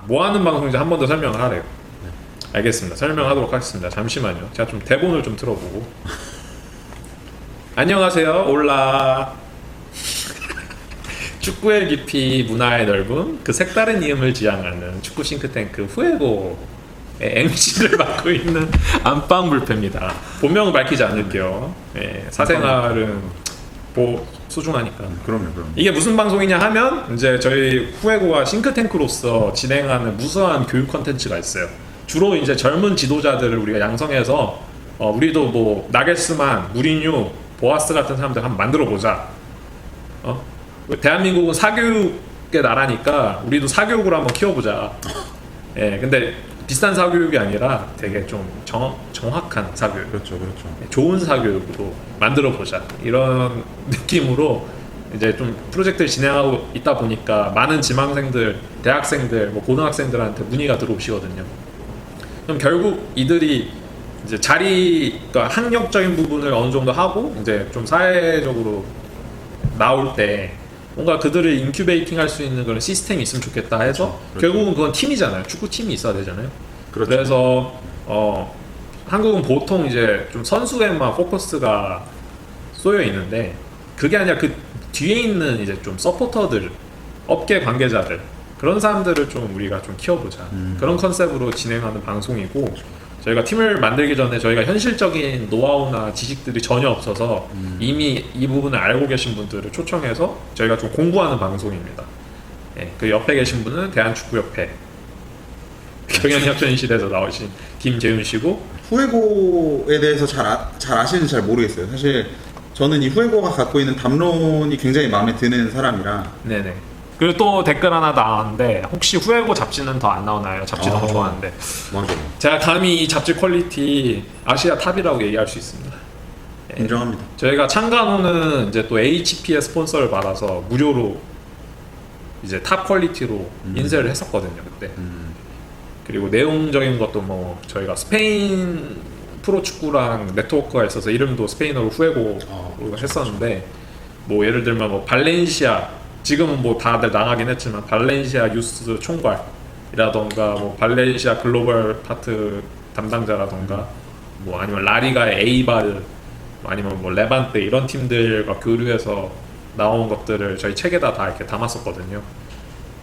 뭐 하는 방송인지 한 번 더 설명을 하래요. 알겠습니다. 설명하도록 하겠습니다. 잠시만요. 제가 좀 대본을 좀 틀어보고. 안녕하세요. 올라. 축구의 깊이, 문화의 넓음, 그 색다른 이음을 지향하는 축구 싱크탱크 후에고의 MC를 맡고 있는 안방불패입니다. 본명은 밝히지 않을게요. 예, 사생활은 소중하니까. 그럼요. 이게 무슨 방송이냐 하면 이제 저희 후에고가 싱크탱크로서 진행하는 무수한 교육 컨텐츠가 있어요. 주로 이제 젊은 지도자들을 우리가 양성해서 우리도 뭐 나겔스만, 무리뉴, 보아스 같은 사람들 한번 만들어 보자. 대한민국은 사교육의 나라니까 우리도 사교육으로 한번 키워보자. 예, 근데 비싼 사교육이 아니라 되게 좀 정확한 사교육. 그렇죠. 좋은 사교육으로 만들어 보자. 이런 느낌으로 이제 좀 프로젝트를 진행하고 있다 보니까 많은 지망생들, 대학생들, 뭐 고등학생들한테 문의가 들어오시거든요. 그럼 결국 이들이 이제 그러니까 학력적인 부분을 어느 정도 하고 이제 좀 사회적으로 나올 때 뭔가 그들을 인큐베이팅 할 수 있는 그런 시스템이 있으면 좋겠다 해서 그렇죠. 결국은 그건 팀이잖아요. 축구 팀이 있어야 되잖아요. 그렇죠. 그래서 한국은 보통 이제 좀 선수에만 포커스가 쏘여 있는데 그게 아니라 그 뒤에 있는 이제 좀 서포터들, 업계 관계자들 그런 사람들을 좀 우리가 좀 키워보자. 그런 컨셉으로 진행하는 방송이고 저희가 팀을 만들기 전에 저희가 현실적인 노하우나 지식들이 전혀 없어서 이미 이 부분을 알고 계신 분들을 초청해서 저희가 좀 공부하는 방송입니다. 예, 그 옆에 계신 분은 대한축구협회 경영협전실에서 나오신 김재윤 씨고 후에고에 대해서 잘 아시는지 잘 모르겠어요. 사실 저는 이 후에고가 갖고 있는 담론이 굉장히 마음에 드는 사람이라. 네네. 그리고 또 댓글 하나 나왔는데 혹시 후에고 잡지는 더 안 나오나요? 잡지 너무 좋아하는데 맞아요. 제가 감히 이 잡지 퀄리티 아시아 탑이라고 얘기할 수 있습니다. 예. 인정합니다. 저희가 창간호는 이제 또 HP의 스폰서를 받아서 무료로 이제 탑 퀄리티로 인쇄를 했었거든요 그때. 그리고 내용적인 것도 뭐 저희가 스페인 프로축구랑 네트워크가 있어서 이름도 스페인어로 후에고로 했었는데 뭐 예를 들면 뭐 발렌시아 지금은 뭐 다들 나가긴 했지만 발렌시아 유스 총괄이라던가 뭐 발렌시아 글로벌 파트 담당자라던가 뭐 아니면 라리가의 에이바르 아니면 뭐 레반테 이런 팀들과 교류해서 나온 것들을 저희 책에다 다 이렇게 담았었거든요.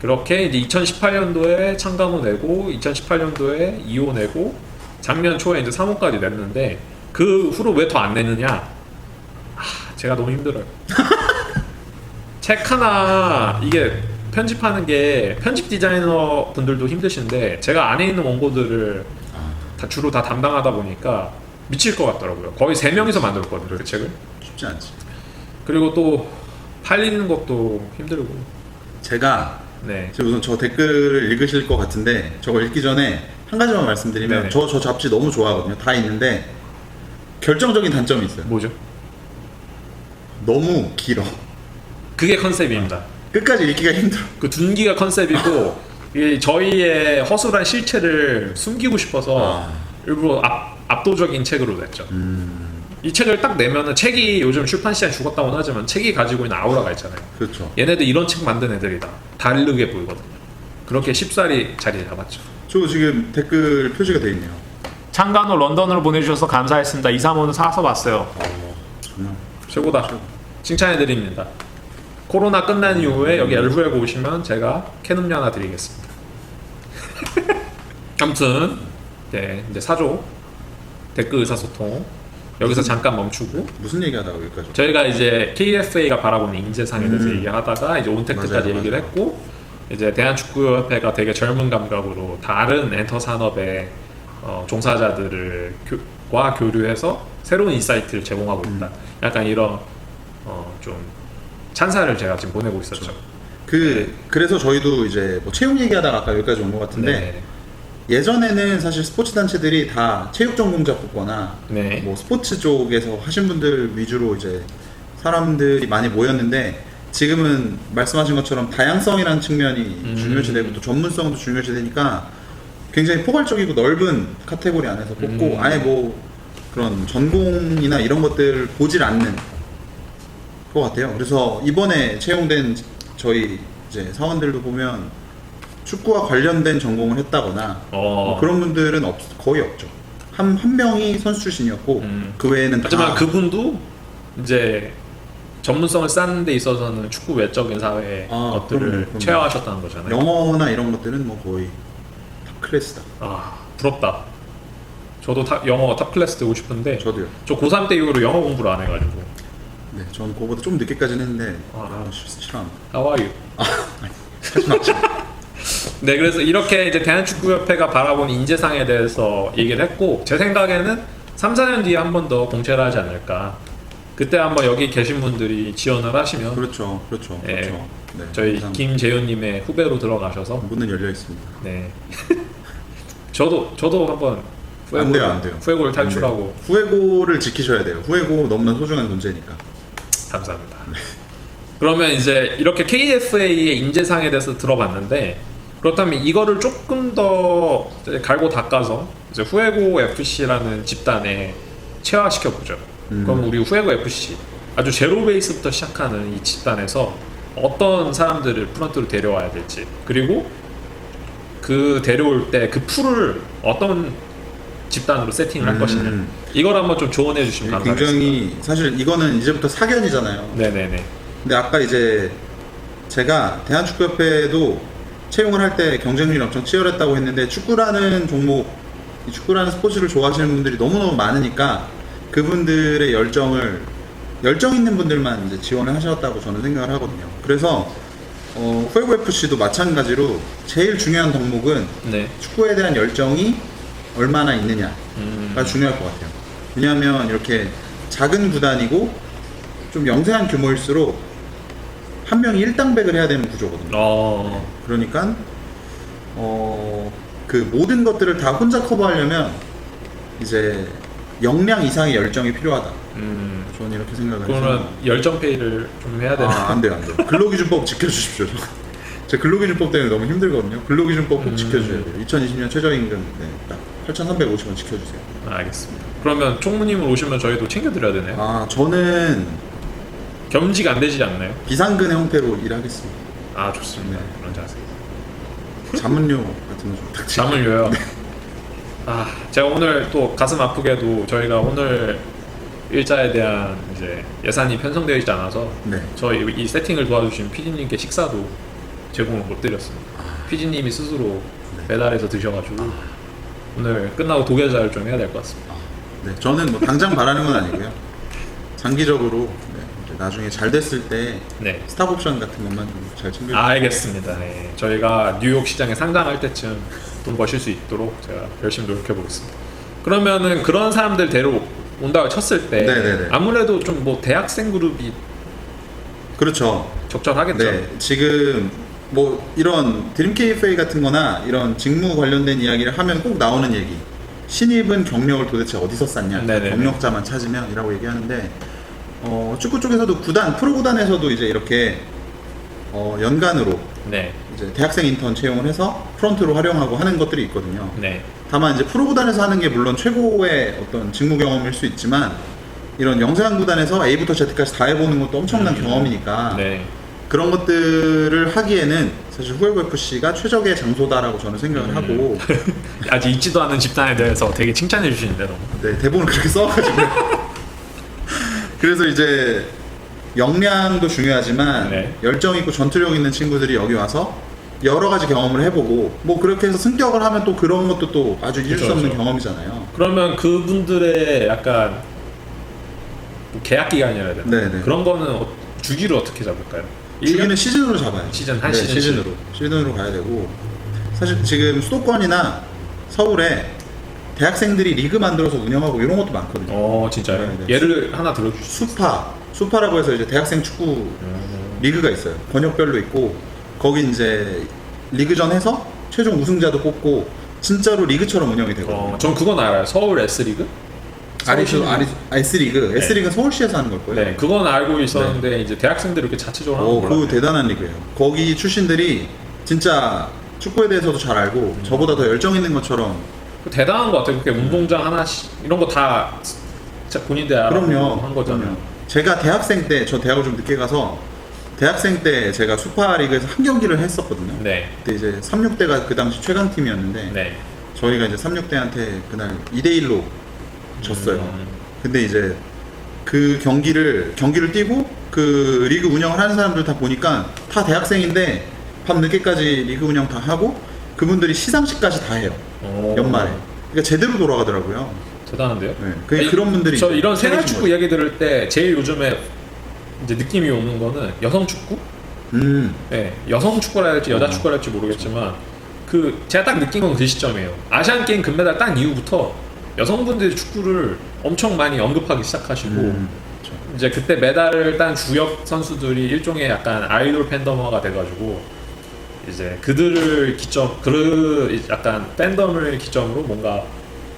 그렇게 이제 2018년도에 창간호 내고 2018년도에 2호 내고 작년 초에 이제 3호까지 냈는데 그 후로 왜 더 안 내느냐? 제가 너무 힘들어요. 책 하나 이게 편집하는 게 편집 디자이너 분들도 힘드신데 제가 안에 있는 원고들을 주로 다 담당하다 보니까 미칠 것 같더라고요. 거의 3명이서 만들었거든요 그 책을. 쉽지 않지. 그리고 또 팔리는 것도 힘들고. 제가 네. 우선 저 댓글을 읽으실 것 같은데 저거 읽기 전에 한 가지만 말씀드리면 저 잡지 너무 좋아하거든요. 다 있는데 결정적인 단점이 있어요. 뭐죠? 너무 길어. 그게 컨셉입니다. 끝까지 읽기가 힘들어. 그 둔기가 컨셉이고 이 저희의 허술한 실체를 숨기고 싶어서 일부러 압도적인 책으로 냈죠. 이 책을 딱 내면은 책이 요즘 출판 시장이 죽었다고는 하지만 책이 가지고 있는 아우라가 있잖아요. 그렇죠. 얘네들 이런 책 만든 애들이다. 다르게 보이거든요. 그렇게 쉽사리 자리 잡았죠. 저 지금 댓글 표시가 돼 있네요. 창간호 런던으로 보내주셔서 감사했습니다. 2, 3호는 사서 봤어요. 정말 최고다. 칭찬해드립니다. 코로나 끝난 이후에 여기 엘후에고 오시면 제가 캔 음료 하나 드리겠습니다. 아무튼 네, 이제 4조 댓글 의사소통 여기서 잠깐 멈추고 무슨 얘기하다가 여기까지? 저희가 이제 KFA가 바라보는 인재상에 대해서 얘기하다가 이제 온택트까지 맞아요. 얘기를 했고 이제 대한축구협회가 되게 젊은 감각으로 다른 엔터 산업의 종사자들과 교류해서 새로운 인사이트를 제공하고 있다. 약간 이런 좀 찬사를 제가 지금 보내고 있었죠. 그래서 저희도 이제 뭐 체육 얘기하다가 아까 여기까지 온 것 같은데 네. 예전에는 사실 스포츠 단체들이 다 체육 전공자 뽑거나 네. 뭐 스포츠 쪽에서 하신 분들 위주로 이제 사람들이 많이 모였는데 지금은 말씀하신 것처럼 다양성이라는 측면이 중요시되고 또 전문성도 중요시되니까 굉장히 포괄적이고 넓은 카테고리 안에서 뽑고 아예 뭐 그런 전공이나 이런 것들을 보질 않는 것 같아요. 그래서 이번에 채용된 저희 이제 사원들도 보면 축구와 관련된 전공을 했다거나 뭐 그런 분들은 거의 없죠. 한 명이 선수 출신이었고 그 외에는 하지만 다 그분도 이제 전문성을 쌓는 데 있어서는 축구 외적인 사회의 것들을 그럼요. 체화하셨다는 거잖아요. 영어나 이런 것들은 뭐 거의 탑 클래스다. 아, 부럽다. 저도 영어 탑 클래스 되고 싶은데 저도요. 저 고3 때 이후로 영어 공부를 안 해가지고. 네, 저는 그거보다 좀 늦게까지는 했는데 아. 싫어합니다. How are you? 네, 그래서 이렇게 이제 대한축구협회가 바라보는 인재상에 대해서 얘기를 했고, 제 생각에는 3, 4년 뒤에 한 번 더 공채를 하지 않을까. 그때 한번 여기 계신 분들이 지원을 하시면 그렇죠. 네, 네, 저희 항상 김재훈님의 후배로 들어가셔서 문은 열려 있습니다. 네. 저도 한번 안 돼요. 후에고를 탈출하고 후에고를 지키셔야 돼요. 후에고 너무나 소중한 존재니까. 감사합니다. 그러면 이제 이렇게 KFA의 인재상에 대해서 들어봤는데, 그렇다면 이거를 조금 더 이제 갈고 닦아서 이제 후에고 FC라는 집단에 체화시켜 보죠. 그럼 우리 후에고 FC 아주 제로 베이스부터 시작하는 이 집단에서 어떤 사람들을 프런트로 데려와야 될지, 그리고 그 데려올 때 그 풀을 어떤 집단으로 세팅을 할 것이냐, 이걸 한번 좀 조언해 주시면 감사하겠습니다. 굉장히 사실 이거는 이제부터 사견이잖아요. 네네네. 근데 아까 이제 제가 대한축구협회도 채용을 할 때 경쟁률이 엄청 치열했다고 했는데, 축구라는 종목, 이 축구라는 스포츠를 좋아하시는 분들이 너무너무 많으니까 그분들의 열정 있는 분들만 이제 지원을 하셨다고 저는 생각을 하거든요. 그래서 후에고 FC도 마찬가지로 제일 중요한 덕목은 네. 축구에 대한 열정이 얼마나 있느냐가 중요할 것 같아요. 왜냐하면 이렇게 작은 구단이고 좀 영세한 규모일수록 한 명이 일당백을 해야 되는 구조거든요. 그러니까 그 모든 것들을 다 혼자 커버하려면 이제 역량 이상의 열정이 필요하다. 저는 이렇게 생각을 해서. 그러면 열정 페이를 좀 해야 되나? 안 돼요. 근로기준법 지켜주십시오. 제 근로기준법 때문에 너무 힘들거든요. 근로기준법 꼭 지켜주셔야 돼요. 2020년 최저임금 딱 8,350원 지켜주세요. 알겠습니다. 그러면 총무님을 오시면 저희도 챙겨드려야 되나요? 저는 겸직 안 되지 않나요? 비상근의 형태로 일하겠습니다. 좋습니다. 네. 그런 자세. 자문료 같은 거좀 부탁드립니다. 자문료요. 제가 오늘 또 가슴 아프게도 저희가 오늘 일자에 대한 이제 예산이 편성되어 있지 않아서 네. 저희 이 세팅을 도와주신 PD님께 식사도 제공을 못 드렸습니다. PD님이 스스로 배달해서 드셔가지고 오늘 끝나고 도계자를 좀 해야 될 것 같습니다. 네, 저는 뭐 당장 바라는 건 아니고요. 장기적으로 이제 나중에 잘 됐을 때 네. 스탑 옵션 같은 것만 좀 잘 챙겨주세요. 알겠습니다. 네. 저희가 뉴욕 시장에 상장할 때쯤 돈 버실 수 있도록 제가 열심히 노력해 보겠습니다. 그러면은 그런 사람들 데려온다고 쳤을 때 네네네. 아무래도 좀 뭐 대학생 그룹이 그렇죠. 적절하겠죠. 네, 지금 뭐 이런 드림 KFA 같은 거나 이런 직무 관련된 이야기를 하면 꼭 나오는 얘기. 신입은 경력을 도대체 어디서 쌌냐? 네네네. 경력자만 찾으면이라고 얘기하는데, 축구 쪽에서도 프로 구단에서도 이제 이렇게 연간으로 네. 이제 대학생 인턴 채용을 해서 프런트로 활용하고 하는 것들이 있거든요. 네. 다만 이제 프로 구단에서 하는 게 물론 최고의 어떤 직무 경험일 수 있지만, 이런 영세한 구단에서 A부터 Z까지 다 해보는 것도 엄청난 경험이니까 네. 그런 것들을 하기에는 사실 후에고 FC가 최적의 장소다라고 저는 생각을 하고, 아직 있지도 않은 집단에 대해서 되게 칭찬해 주시는데 너무. 네, 대본을 그렇게 써가지고 그래서 이제 역량도 중요하지만 네. 열정 있고 전투력 있는 친구들이 여기 와서 여러 가지 경험을 해보고, 뭐 그렇게 해서 승격을 하면 또 그런 것도 또 아주 잊을 수 없는 그렇죠. 경험이잖아요. 그러면 그분들의 약간 뭐 계약 기간이라 해야 되나? 네네. 그런 거는 주기를 어떻게 잡을까요? 주기는 시즌으로 잡아요. 시즌, 한 네, 시즌씩. 시즌으로 가야 되고, 사실 지금 수도권이나 서울에 대학생들이 리그 만들어서 운영하고 이런 것도 많거든요. 진짜요? 네, 네. 예를 하나 들어주시죠. 수파라고 해서 이제 대학생 축구 리그가 있어요. 권역별로 있고, 거기 이제 리그전 해서 최종 우승자도 뽑고 진짜로 리그처럼 운영이 되거든요. 전 그건 알아요. 서울 S리그? S리그. 네. S리그는 서울시에서 하는 걸 거예요. 네, 그건 알고 있었는데 이제 대학생들이 이렇게 자체적으로 하는 거 그거 몰랐네요. 대단한 리그예요. 거기 출신들이 진짜 축구에 대해서도 잘 알고 저보다 더 열정 있는 것처럼. 대단한 것 같아요. 그렇게 운동장 하나씩 이런 거 다 본인들 알아보고 그럼요. 한 거잖아요. 제가 대학생 때, 저 대학을 좀 늦게 가서 대학생 때 제가 수파리그에서 한 경기를 했었거든요. 네. 그때 이제 36대가 그 당시 최강팀이었는데 네. 저희가 이제 36대한테 그날 2대1로 졌어요. 근데 이제 그 경기를 뛰고 그 리그 운영을 하는 사람들 다 보니까 다 대학생인데 밤 늦게까지 리그 운영 다 하고 그분들이 시상식까지 다 해요. 오. 연말에. 그러니까 제대로 돌아가더라고요. 대단한데요? 네. 그런 분들이 저 이제 이런 생활 생기신 축구 거죠. 이야기 들을 때 제일 요즘에 이제 느낌이 오는 거는 여성 축구? 네, 여성 축구라 할지 여자 축구라 할지 모르겠지만 그 제가 딱 느낀 건 그 시점이에요. 아시안 게임 금메달 딴 이후부터 여성분들이 축구를 엄청 많이 언급하기 시작하시고 이제 그때 메달을 딴 주역 선수들이 일종의 약간 아이돌 팬덤화가 돼가지고 이제 그들을 약간 팬덤을 기점으로 뭔가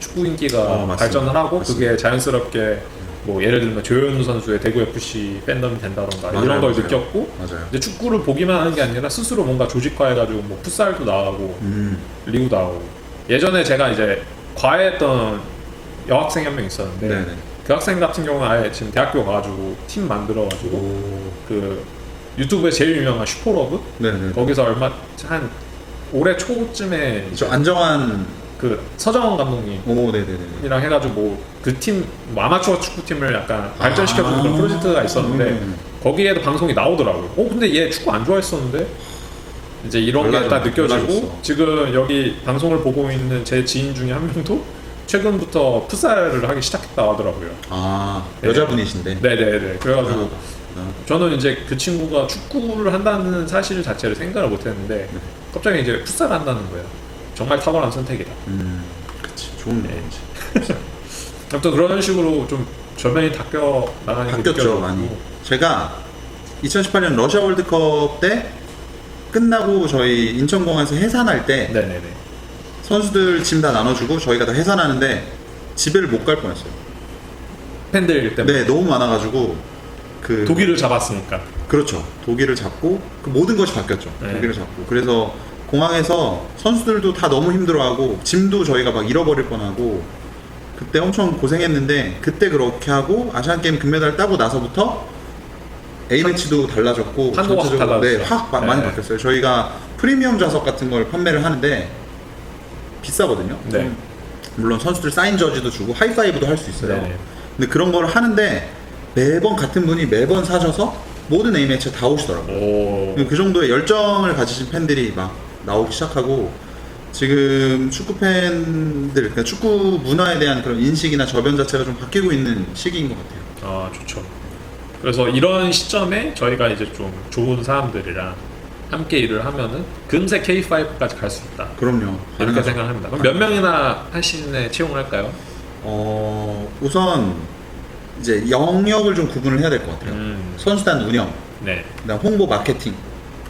축구 인기가 맞습니다. 발전을 하고 맞습니다. 그게 자연스럽게 뭐 예를 들면 조현우 선수의 대구 FC 팬덤이 된다던가 맞아요, 이런 걸 맞아요. 느꼈고 맞아요. 이제 축구를 보기만 하는 게 아니라 스스로 뭔가 조직화해가지고 뭐 풋살도 나가고 리그도 나가고 예전에 제가 이제 과외했던 여학생이 한 명 있었는데 네네. 그 학생 같은 경우는 아예 지금 대학교 가가지고 팀 만들어가지고 오. 그 유튜브에 제일 유명한 슈퍼러브 네네. 거기서 한 올해 초쯤에 저 안정환. 그 서정원 감독님이랑 오, 네네네. 해가지고 뭐 그 팀 아마추어 축구팀을 약간 발전시켜주는 그런 프로젝트가 있었는데 거기에도 방송이 나오더라고요. 근데 얘 축구 안 좋아했었는데 이제 이런 게 딱 느껴지고 달라졌어. 지금 여기 방송을 보고 있는 제 지인 중에 한 명도 최근부터 풋살을 하기 시작했다 하더라고요. 네. 여자분이신데. 네네네. 그래가지고 아. 저는 이제 그 친구가 축구를 한다는 사실 자체를 생각을 못했는데 갑자기 이제 풋살 한다는 거예요. 정말 탁월한 선택이다. 그치. 좋은 네. 거지. 아무튼 그런 식으로 좀 저변이 바뀌어 나가는 게 바뀌었죠, 느껴져가지고. 많이. 제가 2018년 러시아 월드컵 때 끝나고 저희 인천공항에서 해산할 때 네네네. 선수들 짐 다 나눠주고 저희가 다 해산하는데 집에를 못 갈 뻔했어요. 팬들 때문에 네, 너무 많아가지고 그 독일을 잡았으니까. 그렇죠. 독일을 잡고 그 모든 것이 바뀌었죠. 네. 독일을 잡고 그래서 공항에서 선수들도 다 너무 힘들어하고 짐도 저희가 막 잃어버릴 뻔하고 그때 엄청 고생했는데 그때 그렇게 하고 아시안 게임 금메달 따고 나서부터 A 매치도 달라졌고 판도가 확 전체적으로 달라졌어요. 네, 확 많이 네. 바뀌었어요. 저희가 프리미엄 좌석 같은 걸 판매를 하는데 비싸거든요. 네. 물론 선수들 사인 저지도 주고 하이파이브도 할 수 있어요. 네. 근데 그런 걸 하는데 매번 같은 분이 매번 사셔서 모든 A 매치에 다 오시더라고요. 오. 그 정도의 열정을 가지신 팬들이 막 나오기 시작하고 지금 축구 팬들, 그러니까 축구 문화에 대한 그런 인식이나 저변 자체가 좀 바뀌고 있는 시기인 것 같아요. 아 좋죠. 그래서 이런 시점에 저희가 이제 좀 좋은 사람들이랑 함께 일을 하면은 금세 K5까지 갈 수 있다. 그럼요. 이렇게 가능하죠. 생각합니다. 그럼 몇 명이나 한 시즌에 채용을 할까요? 우선 이제 영역을 좀 구분을 해야 될 것 같아요. 선수단 운영, 네. 그다음 홍보 마케팅,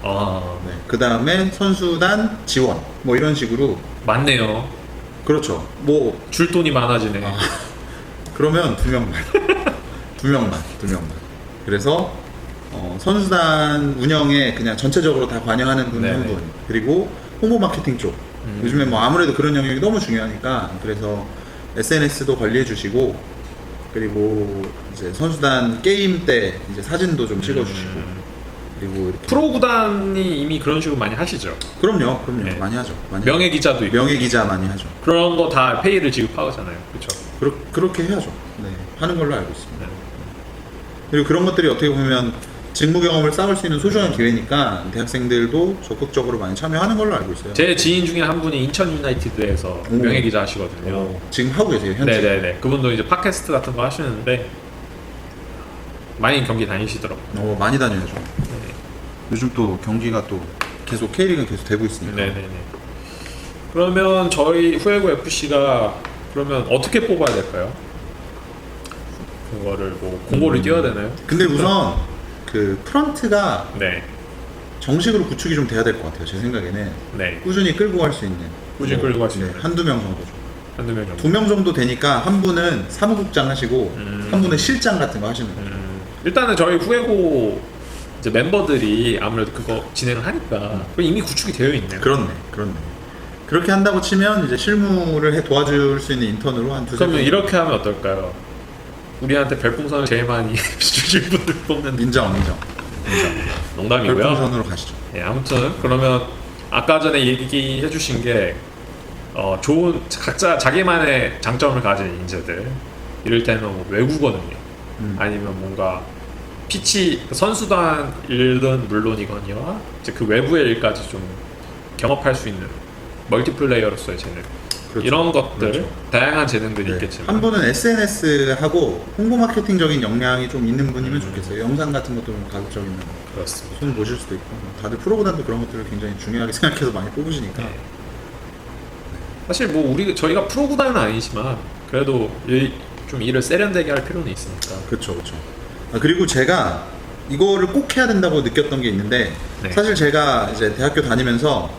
네. 그다음에 선수단 지원, 뭐 이런 식으로. 많네요. 그렇죠. 뭐 줄 돈이 많아지네. 그러면 두 명만, 두 명만. 그래서 선수단 운영에 그냥 전체적으로 다 관여하는 분 한 네네. 분, 그리고 홍보 마케팅 쪽. 요즘에 뭐 아무래도 그런 영역이 너무 중요하니까 그래서 SNS도 관리해 주시고 그리고 이제 선수단 게임 때 이제 사진도 좀 찍어 주시고 그리고 이렇게. 프로 구단이 이미 그런 식으로 많이 하시죠. 그럼요. 네. 많이 하죠. 많이 명예 기자도 있고 명예 기자 많이 하죠. 그런 거 다 페이를 지급하잖아요. 그렇죠. 그렇게 해야죠. 네, 하는 걸로 알고 있습니다. 네. 그리고 그런 것들이 어떻게 보면 직무 경험을 쌓을 수 있는 소중한 기회니까 대학생들도 적극적으로 많이 참여하는 걸로 알고 있어요. 제 지인 중에 한 분이 인천 유나이티드에서 오. 명예 기자 하시거든요. 지금 하고 계세요, 현재. 네네네. 그분도 이제 팟캐스트 같은 거 하시는데 많이 경기 다니시더라고요. 많이 다녀야죠. 요즘 또 경기가 또 계속 K리그는 계속 되고 있으니까. 네네네. 그러면 저희 후회고 FC가 그러면 어떻게 뽑아야 될까요? 그거를 뭐 공고를 띄워야 되나요? 근데 우선 그 프런트가 네. 정식으로 구축이 좀 돼야 될 것 같아요. 제 생각에는 네. 꾸준히 끌고 갈 수 있는. 꾸준히 끌고 갈 수 있는. 한두 명 정도죠. 한두 명 정도. 두 명 정도 되니까 한 분은 사무국장 하시고 한 분은 실장 같은 거 하시는 거예요. 일단은 저희 후회고 이제 멤버들이 아무래도 그거 진행을 하니까 그거 이미 구축이 되어 있네요. 그렇네. 그렇게 한다고 치면 이제 실무를 도와줄 수 있는 인턴으로 한 두세 그러면 분. 이렇게 하면 어떨까요? 우리한테 별풍선을 제일 많이 주실 분들 뽑는 인정. 농담이고요. 별풍선으로 가시죠. 예, 아무튼 그러면 아까 전에 얘기해 주신 게 좋은 각자 자기만의 장점을 가진 인재들, 이를테면 뭐 외국어 능력 아니면 뭔가 피치 선수단 일은 물론이거니와 이제 그 외부의 일까지 좀 경험할 수 있는 멀티플레이어로서의 재능, 그렇죠. 이런 것들 그렇죠. 다양한 재능들이 네. 있겠지만 한 분은 SNS하고 홍보 마케팅적인 역량이 좀 있는 분이면 좋겠어요. 영상 같은 것도 좀 가급적 있는 그렇습니다. 손 보실 수도 있고 다들 프로보다도 그런 것들을 굉장히 중요하게 생각해서 많이 뽑으시니까 네. 사실 뭐 저희가 프로구단은 아니지만 그래도 좀 일을 세련되게 할 필요는 있으니까. 그렇죠, 그렇죠. 그리고 제가 이거를 꼭 해야 된다고 느꼈던 게 있는데 네. 사실 제가 이제 대학교 다니면서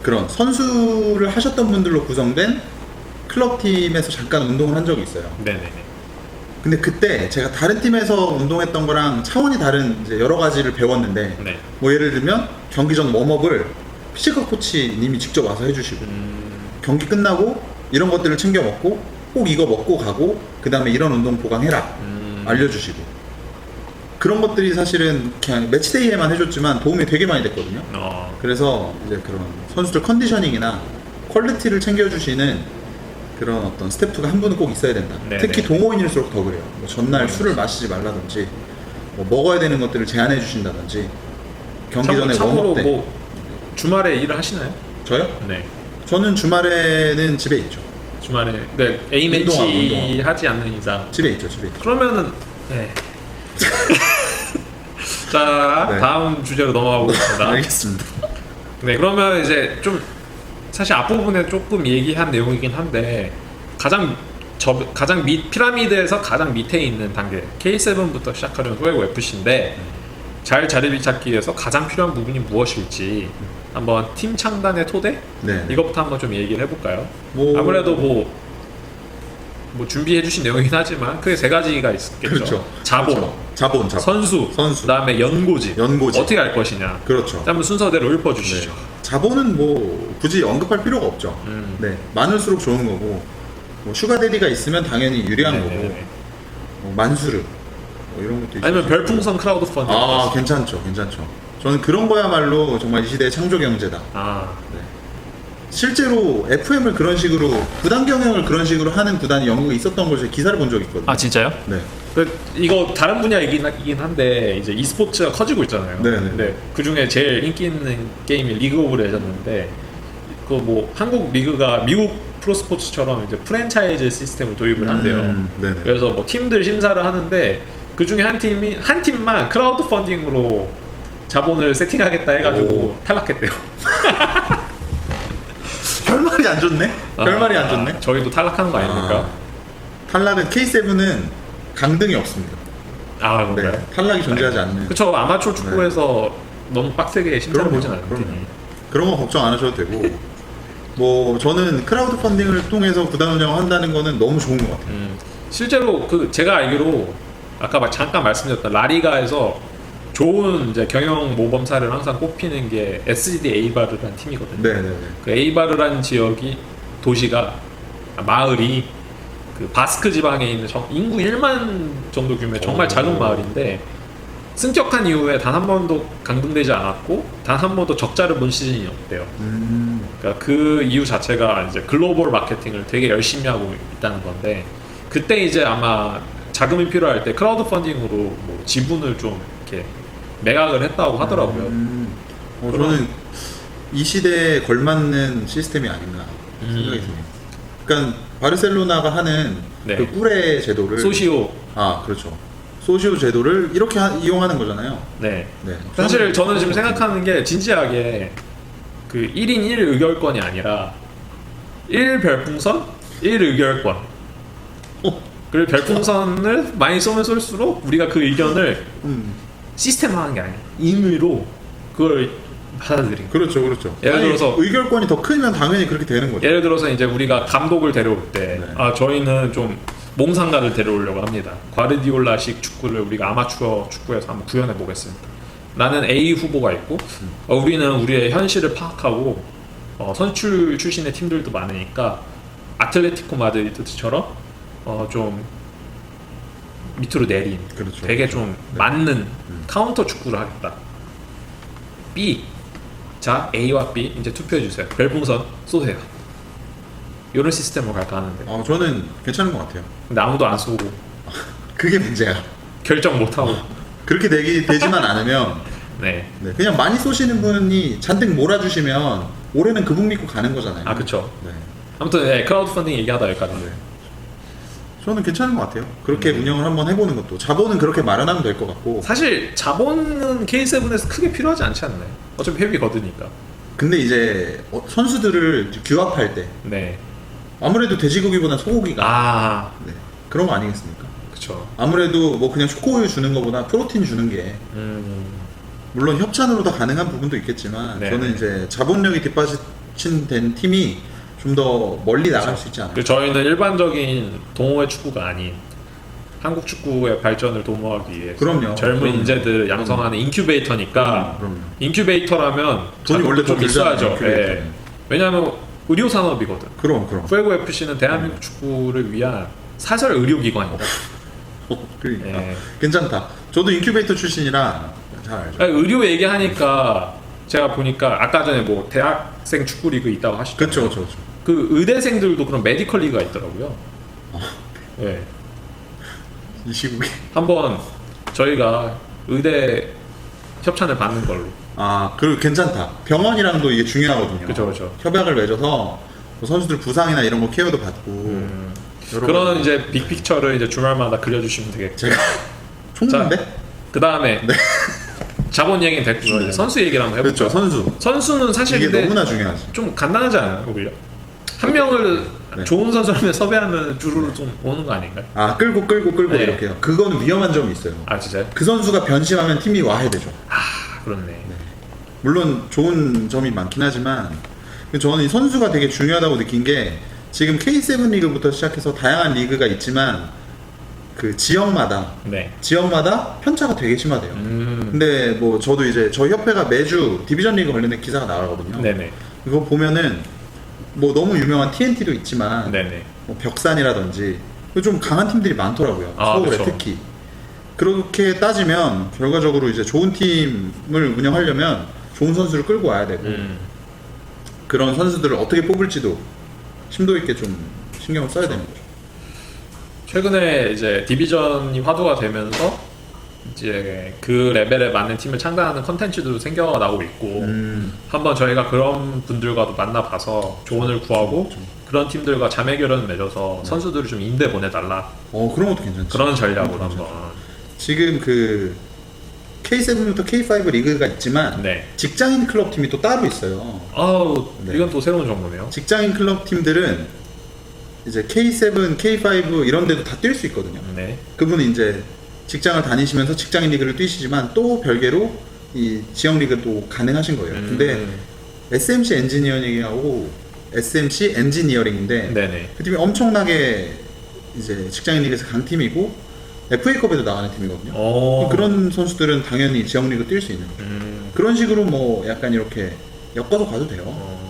그런 선수를 하셨던 분들로 구성된 클럽 팀에서 잠깐 운동을 한 적이 있어요. 네네네. 근데 그때 제가 다른 팀에서 운동했던 거랑 차원이 다른 이제 여러 가지를 배웠는데 네. 뭐 예를 들면 경기 전 웜업을 피지컬 코치님이 직접 와서 해주시고 경기 끝나고 이런 것들을 챙겨 먹고 꼭 이거 먹고 가고 그 다음에 이런 운동 보강해라 알려주시고 그런 것들이 사실은 그냥 매치데이에만 해줬지만 도움이 되게 많이 됐거든요. 그래서 이제 그런 선수들 컨디셔닝이나 퀄리티를 챙겨주시는 그런 어떤 스태프가 한 분은 꼭 있어야 된다. 네네. 특히 동호인일수록 더 그래요. 뭐 전날 술을 마시지 말라든지 뭐 먹어야 되는 것들을 제안해 주신다든지 경기 전에 참고로 웜업 때 뭐 주말에 일을 하시나요? 저요? 네. 저는 주말에는 집에 있죠. 주말에 네 A 매치 운동화. 하지 않는 이상 집에 있죠. 집에 있죠. 그러면은 네. 자 네. 다음 주제로 넘어가 보겠습니다. 알겠습니다. 네, 그러면 이제 좀 사실 앞부분에 조금 얘기한 내용이긴 한데 가장 밑 피라미드에서 가장 밑에 있는 단계 K7부터 시작하려는 소외고 FC인데 잘 자리 찾기 위해서 가장 필요한 부분이 무엇일지 한번 팀 창단의 토대 네. 이것부터 한번 좀 얘기를 해볼까요? 뭐- 아무래도 뭐 준비해주신 내용이긴 하지만 크게 세 가지가 있겠죠. 그렇죠. 자본, 그렇죠. 자본. 선수, 그다음에 연고지. 연고지. 어떻게 할 것이냐. 그렇죠. 한번 순서대로 읊어주시죠. 네. 자본은 뭐 굳이 언급할 필요가 없죠. 네, 많을수록 좋은 거고 뭐 슈가데디가 있으면 당연히 유리한 네네네. 거고 뭐 만수르 뭐 이런 것도 있어요. 아니면 별풍선 크라우드 펀드. 아 괜찮죠. 저는 그런 거야말로 정말 이 시대의 창조 경제다. 네. 실제로 FM을 그런 식으로 구단 경영을 그런 식으로 하는 구단이 영국에 있었던 걸 제가 기사를 본 적이 있거든요. 아 진짜요? 네. 이거 다른 분야이긴 한데 이제 e스포츠가 커지고 있잖아요. 네네. 근데 그 중에 제일 인기 있는 게임이 리그 오브 레전드인데 그 뭐 한국 리그가 미국 프로스포츠처럼 이제 프랜차이즈 시스템을 도입을 한대요. 네네. 그래서 뭐 팀들 심사를 하는데 그 중에 한 팀만 크라우드 펀딩으로 자본을 세팅하겠다 해가지고 탈락했대요. 결말이 안 좋네. 결말이 안 좋네. 저희도 탈락하는 거 아닙니까? 탈락은 K7은 강등이 없습니다. 아 그런가요? 네, 탈락이 존재하지 않는. 그쵸. 아마추어 축구에서 너무 빡세게 심사를 보진 않는 팀이. 그런 거 걱정 안 하셔도 되고 뭐 저는 크라우드 펀딩을 통해서 구단 운영을 한다는 거는 너무 좋은 것 같아요. 실제로 그 제가 알기로 아까 잠깐 말씀드렸던 라리가에서 좋은 이제 경영 모범사를 항상 꼽히는 게 SD 에이바르라는 팀이거든요. 네네네. 그 에이바르라는 마을이 그 바스크 지방에 있는 인구 1만 정도 규모의 정말 작은 마을인데 승격한 이후에 단 한 번도 강등되지 않았고 단 한 번도 적자를 본 시즌이 없대요. 그러니까 그 이유 자체가 이제 글로벌 마케팅을 되게 열심히 하고 있다는 건데 그때 이제 아마 자금이 필요할 때 크라우드 펀딩으로 뭐 지분을 좀 이렇게 매각을 했다고 하더라고요. 저는 이 시대에 걸맞는 시스템이 아닌가 생각이 듭니다. 그러니까 바르셀로나가 하는 네. 그 꿀의 제도를 소시오. 아 그렇죠. 소시오 제도를 이렇게 이용하는 거잖아요. 네. 네. 사실 저는 지금 생각하는 게 진지하게 그 1인 1 의결권이 아니라 1 별풍선 1 의결권. 그리고 별풍선을 많이 쏘면 쏠수록 우리가 그 의견을 시스템화하는 게 아니에요. 임의로 그걸 받아들인 거예요. 그렇죠. 예를 들어서 의결권이 더 크면 당연히 그렇게 되는 거죠. 예를 들어서 이제 우리가 감독을 데려올 때 네. 저희는 좀 몽상가를 데려오려고 합니다. 과르디올라식 축구를 우리가 아마추어 축구에서 한번 구현해 보겠습니다. 나는 A 후보가 있고 우리는 우리의 현실을 파악하고 선출 출신의 팀들도 많으니까 아틀레티코 마드리드처럼 좀 밑으로 내린 그렇죠. 되게 좀 네. 맞는 카운터 축구를 하겠다. B. 자, A와 B 이제 투표해 주세요. 별풍선 쏘세요. 이런 시스템으로 갈까 하는데. 저는 괜찮은 것 같아요. 근데 아무도 안 쏘고 그게 문제야. 결정 못 하고. 그렇게 되지만 않으면 네. 네, 그냥 많이 쏘시는 분이 잔뜩 몰아주시면 올해는 그분 믿고 가는 거잖아요. 아, 그쵸. 네. 아무튼 네, 크라우드 펀딩 얘기하다 여기까지. 네. 저는 괜찮은 것 같아요. 그렇게 운영을 한번 해보는 것도 자본은 그렇게 마련하면 될 것 같고. 사실 자본은 K7에서 크게 필요하지 않지 않나요? 어차피 회비 거드니까. 근데 이제 선수들을 규합할 때 네. 아무래도 돼지고기보다 소고기가 아, 네, 그런 거 아니겠습니까? 그쵸. 아무래도 뭐 그냥 초코우유 주는 것보다 프로틴 주는 게 물론 협찬으로 다 가능한 부분도 있겠지만 네. 저는 이제 자본력이 뒷받침된 팀이 좀 더 멀리 나갈 수 있지 않을까. 그리고 저희는 일반적인 동호회 축구가 아닌 한국 축구의 발전을 도모하기 위해 그럼요. 젊은 그럼요. 인재들을 양성하는 인큐베이터니까 그럼요. 인큐베이터라면 돈이 원래 좀 좀 있어야죠. 들잖아요, 인큐베이터는. 네. 왜냐하면 의료 산업이거든. 그럼. 후에고 FC는 대한민국 축구를 위한 사설 의료기관이다. 그러니까 네. 괜찮다. 저도 인큐베이터 출신이라 잘 알죠. 아니, 의료 얘기하니까 제가 보니까 아까 전에 뭐 대학생 축구 리그 있다고 하시잖아요. 그렇죠. 그 의대생들도 그런 메디컬 리그가 있더라고요. 네. 이 시국에 한번 저희가 의대 협찬을 받는 걸로. 그리고 괜찮다. 병원이랑도 이게 중요하거든요. 그쵸. 협약을 맺어서 뭐 선수들 부상이나 이런 거 케어도 받고 여러 그런 가지. 이제 빅픽처를 이제 주말마다 그려주시면 되겠고. 제가 총무인데? 그 다음에 자본 얘기는 됐고요. 이제 선수 얘기를 한번 해보죠. 그렇죠. 선수는 사실 이게 근데 너무나 중요하지. 좀 간단하지 않아요, 오히려? 한 명을 네. 좋은 선수를 섭외하면 주로 좀 오는 거 아닌가요? 끌고 네. 이렇게요. 그거는 위험한 점이 있어요. 아, 진짜요? 그 선수가 변심하면 팀이 와야 되죠. 그렇네. 물론 좋은 점이 많긴 하지만 저는 이 선수가 되게 중요하다고 느낀 게 지금 K7 리그부터 시작해서 다양한 리그가 있지만 그 지역마다 편차가 되게 심하대요. 근데 뭐 저도 이제 저희 협회가 매주 디비전 리그 관련된 기사가 나가거든요. 네네. 그거 보면은 뭐 너무 유명한 TNT도 있지만 네네. 뭐 벽산이라든지 좀 강한 팀들이 많더라고요. 서울에 그쵸. 특히. 그렇게 따지면 결과적으로 이제 좋은 팀을 운영하려면 좋은 선수를 끌고 와야 되고 그런 선수들을 어떻게 뽑을지도 심도 있게 좀 신경을 써야 되는 거죠. 최근에 이제 디비전이 화두가 되면서 이제 그 레벨에 맞는 팀을 창단하는 컨텐츠도 생겨나고 있고 한번 저희가 그런 분들과도 만나봐서 조언을 구하고 그런 팀들과 자매 결연을 맺어서 선수들을 좀 임대 보내달라 그런 것도 괜찮죠. 그런 전략으로 한번. 지금 그 K7부터 K5 리그가 있지만 네. 직장인 클럽 팀이 또 따로 있어요. 네. 이건 또 새로운 정보네요. 직장인 클럽 팀들은 이제 K7, K5 이런 데도 다 뛸 수 있거든요. 네. 그분은 이제 직장을 다니시면서 직장인 리그를 뛰시지만 또 별개로 이 지역 리그도 가능하신 거예요. 근데 SMC 엔지니어링하고 SMC 엔지니어링인데 네네. 그 팀이 엄청나게 이제 직장인 리그에서 강팀이고 FA컵에도 나가는 팀이거든요. 그런 선수들은 당연히 지역 리그 뛸 수 있는 거죠. 그런 식으로 뭐 약간 이렇게 엮어서 가도 돼요.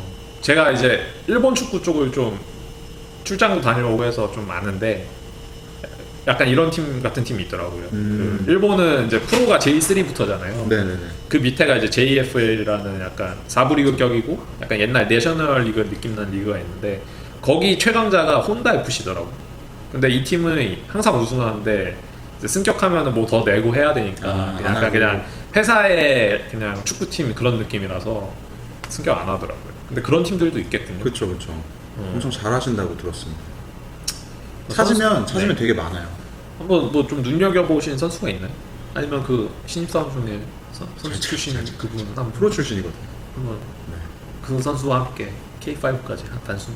제가 이제 일본 축구 쪽을 좀 출장도 다녀오고 해서 좀 아는데 약간 이런 팀 같은 팀이 있더라고요. 그 일본은 이제 프로가 J3부터잖아요. 네네네. 그 밑에가 이제 JFL이라는 약간 4부 리그 격이고 약간 옛날 내셔널 리그 느낌 나는 리그가 있는데 거기 최강자가 혼다 FC더라고. 근데 이 팀은 항상 우승하는데 이제 승격하면은 뭐 더 내고 해야 되니까 약간 그냥 회사의 그냥 축구팀 그런 느낌이라서 승격 안 하더라고요. 근데 그런 팀들도 있겠군요. 그렇죠. 엄청 잘하신다고 들었습니다. 찾으면 네. 되게 많아요. 한번 뭐 좀 눈여겨보신 선수가 있나요? 아니면 그 신입사원 중에 선수 출신 그분 한번 프로 출신이거든요. 한번 그 선수와 함께 K5까지 한 단순.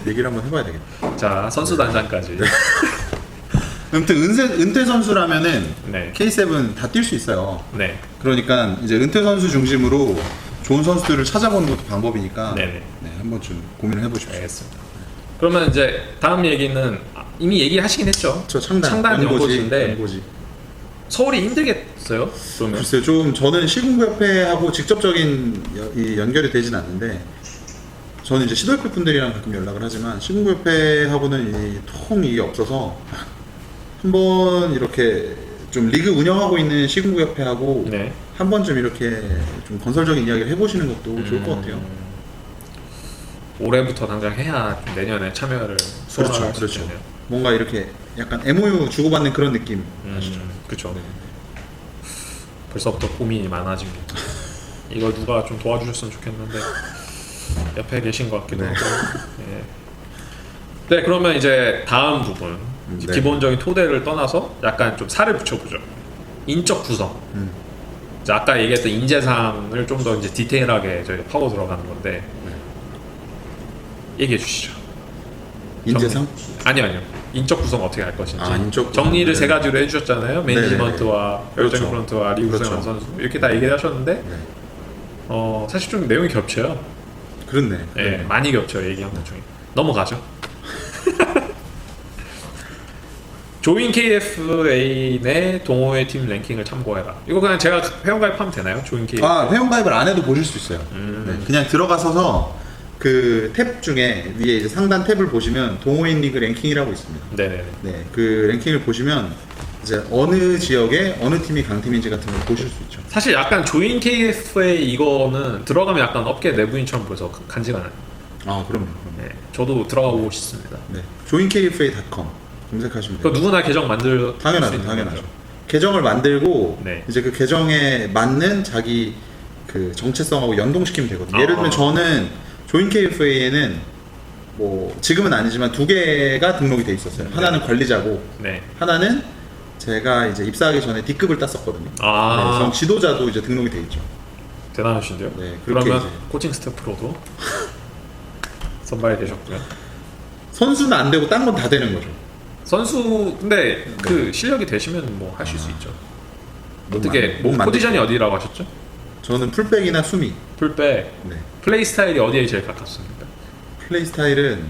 얘기를 한번 해봐야 되겠다. 자, 선수 단장까지. 아무튼 은퇴 선수라면은 네. K7 다 뛸 수 있어요. 네. 그러니까 이제 은퇴 선수 중심으로 좋은 선수들을 찾아보는 것도 방법이니까 네네. 한번 좀 고민을 해보십시오. 알겠습니다. 그러면 이제 다음 얘기는 이미 얘기하시긴 했죠. 저 창단 연고지인데 연고지. 서울이 힘들겠어요? 그러면 글쎄요, 좀 저는 시군구협회하고 직접적인 이 연결이 되진 않는데 저는 이제 시도협회 분들이랑 가끔 연락을 하지만 시군구협회하고는 이 통 이게 없어서 한번 이렇게 좀 리그 운영하고 있는 시군구협회하고 네. 한 번쯤 이렇게 좀 건설적인 이야기를 해보시는 것도 좋을 것 같아요. 올해부터 당장 해야 내년에 참여를 수월할 수 있겠네요. 뭔가 이렇게 약간 MOU 주고받는 그런 느낌 아시죠? 그렇죠. 네. 벌써부터 고민이 많아집니다. 이거 누가 좀 도와주셨으면 좋겠는데 옆에 계신 것 같기도 하고. 네. 네, 그러면 이제 다음 부분 이제 네. 기본적인 토대를 떠나서 약간 좀 살을 붙여보죠. 인적 구성. 이제 아까 얘기했던 인재상을 좀 더 이제 디테일하게 저희가 파고 들어가는 건데 얘기해 주시죠. 인재상? 아니요. 인적 구성 어떻게 할 것인지. 인적 구성. 정리를 네. 세 가지로 해주셨잖아요. 매니지먼트와 그렇죠. 열정 프론트와 리그 그렇죠. 구성 선수 이렇게 다 얘기를 하셨는데 네. 사실 좀 내용이 겹쳐요. 그렇네. 네, 많이 겹쳐요. 얘기한 것 중에. 넘어가죠. 조인 KFA 내 동호회 팀 랭킹을 참고해라. 이거 그냥 제가 회원가입하면 되나요? 조인 KFA. 회원가입을 안 해도 보실 수 있어요. 네, 그냥 들어가서서 그 탭 중에 위에 이제 상단 탭을 보시면 동호인 리그 랭킹이라고 있습니다. 네네네. 네, 그 랭킹을 보시면 이제 어느 지역에 어느 팀이 강팀인지 같은 걸 보실 수 있죠. 사실 약간 조인 KFA 이거는 들어가면 약간 업계 내부인처럼 보여서 간지가 나요. 그럼요. 네, 저도 들어가고 싶습니다. 네, joinkfa.com 검색하시면 그 돼요. 누구나 계정 만들 수 당연하죠, 있는 당연하죠. 거죠. 계정을 만들고 네. 이제 그 계정에 맞는 자기 그 정체성하고 연동시키면 되거든요. 예를 들면 저는 joinkfa에는 뭐 지금은 아니지만 두 개가 등록이 돼 있었어요. 하나는 관리자고 네. 하나는 제가 이제 입사하기 전에 D급을 땄었거든요. 네, 그럼 지도자도 이제 등록이 돼 있죠. 대단하신데요? 네, 그렇게 그러면 이제. 코칭 스태프로도 선발이 되셨고요. 선수는 안 되고 딴 건 다 되는 거죠. 선수 근데 그 실력이 되시면 뭐 하실 수 있죠. 어떻게 몸 만들- 포지션이 어디라고 하셨죠? 저는 풀백이나 수미. 풀백. 네. 플레이 스타일이 어디에 제일 가깝습니까? 플레이 스타일은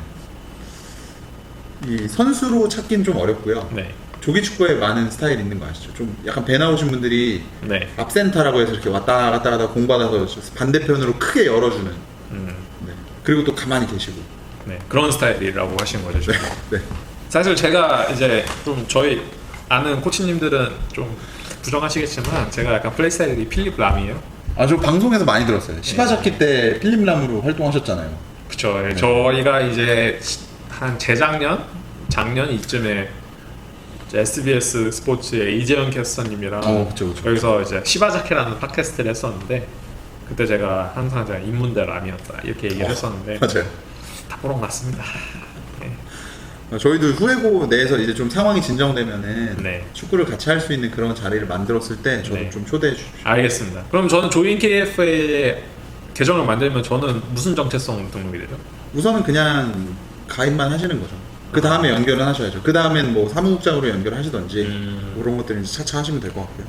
이 선수로 찾긴 좀 어렵고요. 네. 조기 축구에 많은 스타일 있는 거 아시죠? 좀 약간 배 나오신 분들이 네. 앞센터라고 해서 이렇게 왔다 갔다 하다 공 받아서 반대편으로 크게 열어주는. 네. 그리고 또 가만히 계시고. 네. 그런 스타일이라고 하시는 거죠. 지금. 네. 사실 제가 이제 좀 저희 아는 코치님들은 좀 부정하시겠지만 제가 약간 플레이 스타일이 필립 람이에요. 저 방송에서 많이 들었어요. 시바자키 때 필립 람으로 활동하셨잖아요. 그쵸. 저희가 이제 한 재작년, 작년 이쯤에 이제 SBS 스포츠의 이재현 캐스터님이랑 그쵸. 여기서 이제 시바자케라는 팟캐스트를 했었는데 그때 제가 항상 제가 인문대 람이었다 이렇게 얘기를 했었는데 맞아요. 다 보러 났습니다. 네. 저희도 후회고 내에서 이제 좀 상황이 진정되면은 네. 축구를 같이 할 수 있는 그런 자리를 만들었을 때 저도 네. 좀 초대해 주십시오. 알겠습니다. 그럼 저는 조인 KF의 계정을 만들면 저는 무슨 정체성 등록이 되죠? 우선은 그냥 가입만 하시는 거죠. 그 다음에 연결은 하셔야죠. 그 다음엔 뭐 사무국장으로 연결하시던지 그런 것들은 이제 차차 하시면 될 것 같고요.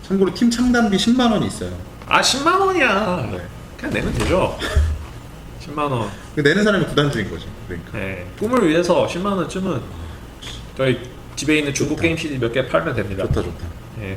참고로 팀 창단비 10만 원이 있어요. 10만 원이야. 네. 그냥 내면 되죠. 10만 원. 내는 사람이 구단주인 거지. 그러니까. 네. 꿈을 위해서 10만 원쯤은 저희 집에 있는 중국 게임 CD 몇 개 팔면 됩니다. 좋다. 네.